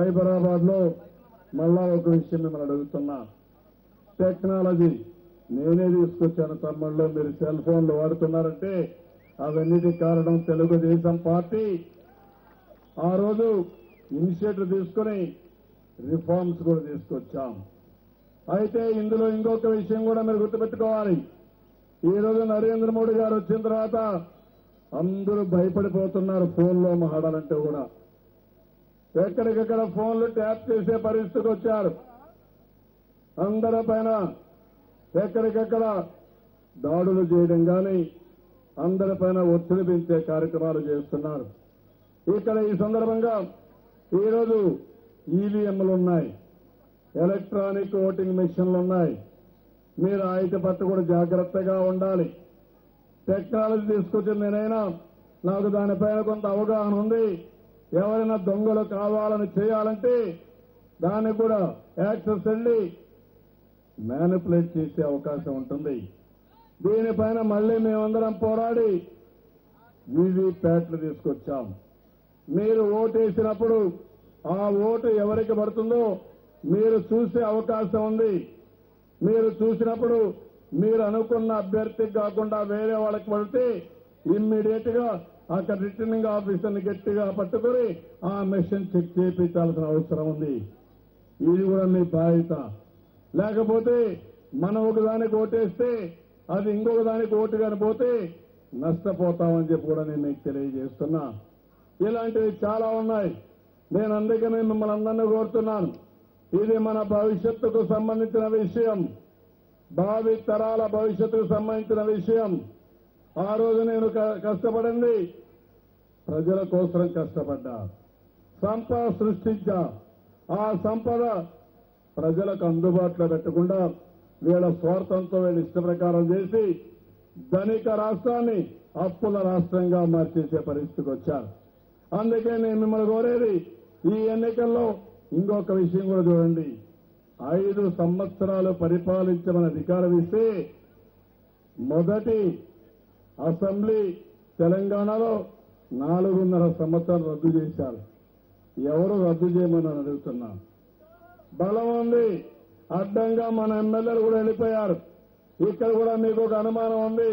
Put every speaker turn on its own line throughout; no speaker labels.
సైబరాబాద్లో మళ్ళా ఒక విషయం మిమ్మల్ని అడుగుతున్నా. టెక్నాలజీ నేనే తీసుకొచ్చాను తమ్ముళ్ళు. మీరు సెల్ ఫోన్లు వాడుతున్నారంటే అవన్నిటికి కారణం తెలుగుదేశం పార్టీ. ఆ రోజు ఇనిషియేటివ్ తీసుకుని రిఫార్మ్స్ కూడా తీసుకొచ్చాం. అయితే ఇందులో ఇంకొక విషయం కూడా మీరు గుర్తుపెట్టుకోవాలి. ఈ రోజు నరేంద్ర మోడీ గారు వచ్చిన తర్వాత అందరూ భయపడిపోతున్నారు ఫోన్లో మాట్లాడాలంటే కూడా. ఎక్కడికక్కడ ఫోన్లు ట్యాప్ చేసే పరిస్థితికి వచ్చారు. అందరి పైన ఎక్కడికక్కడ దాడులు చేయడం కానీ అందరిపైన ఒత్తిడి పెంచే కార్యక్రమాలు చేస్తున్నారు. ఇక్కడ ఈ సందర్భంగా ఈరోజు ఈవీఎంలు ఉన్నాయి, ఎలక్ట్రానిక్ ఓటింగ్ మెషిన్లు ఉన్నాయి. మీరు ఆయుధ పట్టు కూడా జాగ్రత్తగా ఉండాలి. టెక్నాలజీ తీసుకొచ్చింది నేనైనా, నాకు దానిపైన కొంత అవగాహన ఉంది. ఎవరైనా దొంగలు కావాలని చేయాలంటే దానికి కూడా యాక్సెస్ వెళ్ళి మ్యానిపులేట్ చేసే అవకాశం ఉంటుంది. దీనిపైన మళ్లీ మేమందరం పోరాడి వీవీప్యాట్లు తీసుకొచ్చాం. మీరు ఓటేసినప్పుడు ఆ ఓటు ఎవరికి పడుతుందో మీరు చూసే అవకాశం ఉంది. మీరు చూసినప్పుడు మీరు అనుకున్న అభ్యర్థికి కాకుండా వేరే వాళ్ళకి పడితే ఇమ్మీడియట్ గా అక్కడ రిటర్నింగ్ ఆఫీసర్ని గట్టిగా పట్టుకుని ఆ మెషిన్ చెక్ చేయించాల్సిన అవసరం ఉంది. ఇది కూడా మీ బాధ్యత. లేకపోతే మనం ఒకదానికి ఓటేస్తే అది ఇంకొక దానికి ఓటు కానిపోతే నష్టపోతామని చెప్పి కూడా నేను మీకు తెలియజేస్తున్నా. ఇలాంటివి చాలా ఉన్నాయి. నేను అందుకనే మిమ్మల్ని అందరినీ కోరుతున్నాను. ఇది మన భవిష్యత్తుకు సంబంధించిన విషయం, భావి తరాల భవిష్యత్తుకు సంబంధించిన విషయం. ఆ రోజు నేను కష్టపడింది ప్రజల కోసం కష్టపడ్డా, సంపద సృష్టించా. ఆ సంపద ప్రజలకు అందుబాటులో పెట్టకుండా వీళ్ళ స్వార్థంతో వీళ్ళ ఇష్ట ప్రకారం చేసి ధనిక రాష్ట్రాన్ని అప్పుల రాష్ట్రంగా మార్చేసే పరిస్థితికి వచ్చారు. అందుకే నేను మిమ్మల్ని కోరేది ఈ ఎన్నికల్లో ఇంకొక విషయం కూడా చూడండి. 5 సంవత్సరాలు పరిపాలించమని అధికారం ఇస్తే మొదటి అసెంబ్లీ తెలంగాణలో 4.5 సంవత్సరాలు రద్దు చేశారు. ఎవరు రద్దు చేయమని అడుగుతున్నా. బలం ఉంది, అడ్డంగా మన ఎమ్మెల్యేలు కూడా వెళ్ళిపోయారు. ఇక్కడ కూడా మీకు ఒక అనుమానం ఉంది.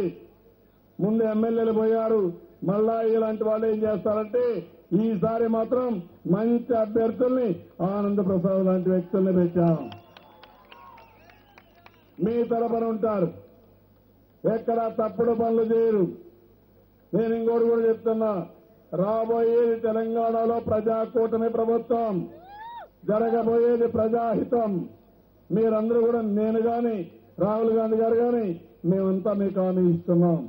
ముందు ఎమ్మెల్యేలు పోయారు, మళ్ళా ఇలాంటి వాళ్ళు ఏం చేస్తారంటే ఈసారి మాత్రం మంచి అభ్యర్థుల్ని ఆనంద ప్రసాద్ లాంటి వ్యక్తుల్ని పెట్టాం. మీ తరపున ఉంటారు, ఎక్కడ తప్పుడు పనులు చేయరు. నేను ఇంకోటి కూడా చెప్తున్నా, రాబోయేది తెలంగాణలో ప్రజాకూటమి ప్రభుత్వం, జరగబోయేది ప్రజాహితం. మీరందరూ కూడా, నేను కానీ రాహుల్ గాంధీ గారు కానీ మేమంతా మీకు హామీ ఇస్తున్నాం.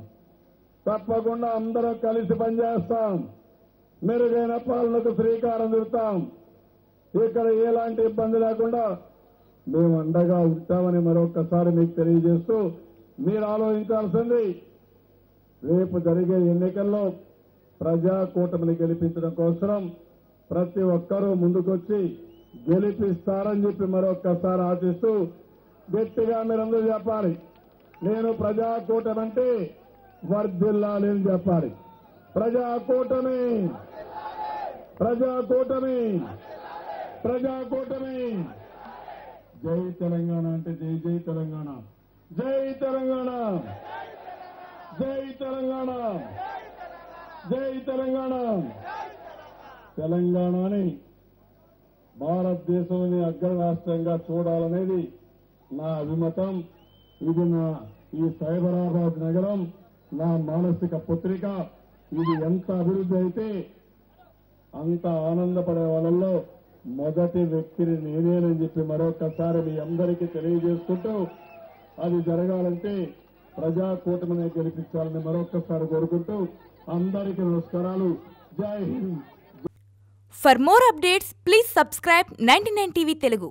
తప్పకుండా అందరం కలిసి పనిచేస్తాం. మెరుగైన పాలనకు శ్రీకారం చుడతాం. ఇక్కడ ఎలాంటి ఇబ్బంది లేకుండా మేము అండగా ఉంటామని మరొకసారి మీకు తెలియజేస్తూ, మీరు ఆలోచించాల్సింది రేపు జరిగే ఎన్నికల్లో ప్రజాకూటమిని గెలిపించడం కోసం ప్రతి ఒక్కరూ ముందుకొచ్చి గెలిపిస్తారని చెప్పి మరొకసారి ఆశిస్తూ గట్టిగా మీరందరూ చెప్పాలి. నేను ప్రజాకూటమి అంటే వర్ధిల్లాలి అని చెప్పాలి. ప్రజాకూటమి, ప్రజాకూటమి, ప్రజాకూటమి. జై తెలంగాణ అంటే జై జై తెలంగాణ, జై తెలంగాణ, జై తెలంగాణ, జై తెలంగాణ. తెలంగాణని భారతదేశంలోని అగ్ర రాష్ట్రంగా చూడాలనేది నా అభిమతం. ఇది ఈ సైబరాబాద్ నగరం నా మానసిక పుత్రిక. ఇది ఎంత అభివృద్ధి అయితే అంత ఆనందపడే వాళ్ళల్లో మొదటి వ్యక్తిని నేనేనని చెప్పి మరొకసారి మీ అందరికీ తెలియజేసుకుంటూ, అది జరగాలంటే ప్రజాకూటమిని గెలిపించాలని మరొకసారి కోరుకుంటూ అందరికీ నమస్కారాలు. జై Hind.
For more updates, please subscribe 99 TV Telugu.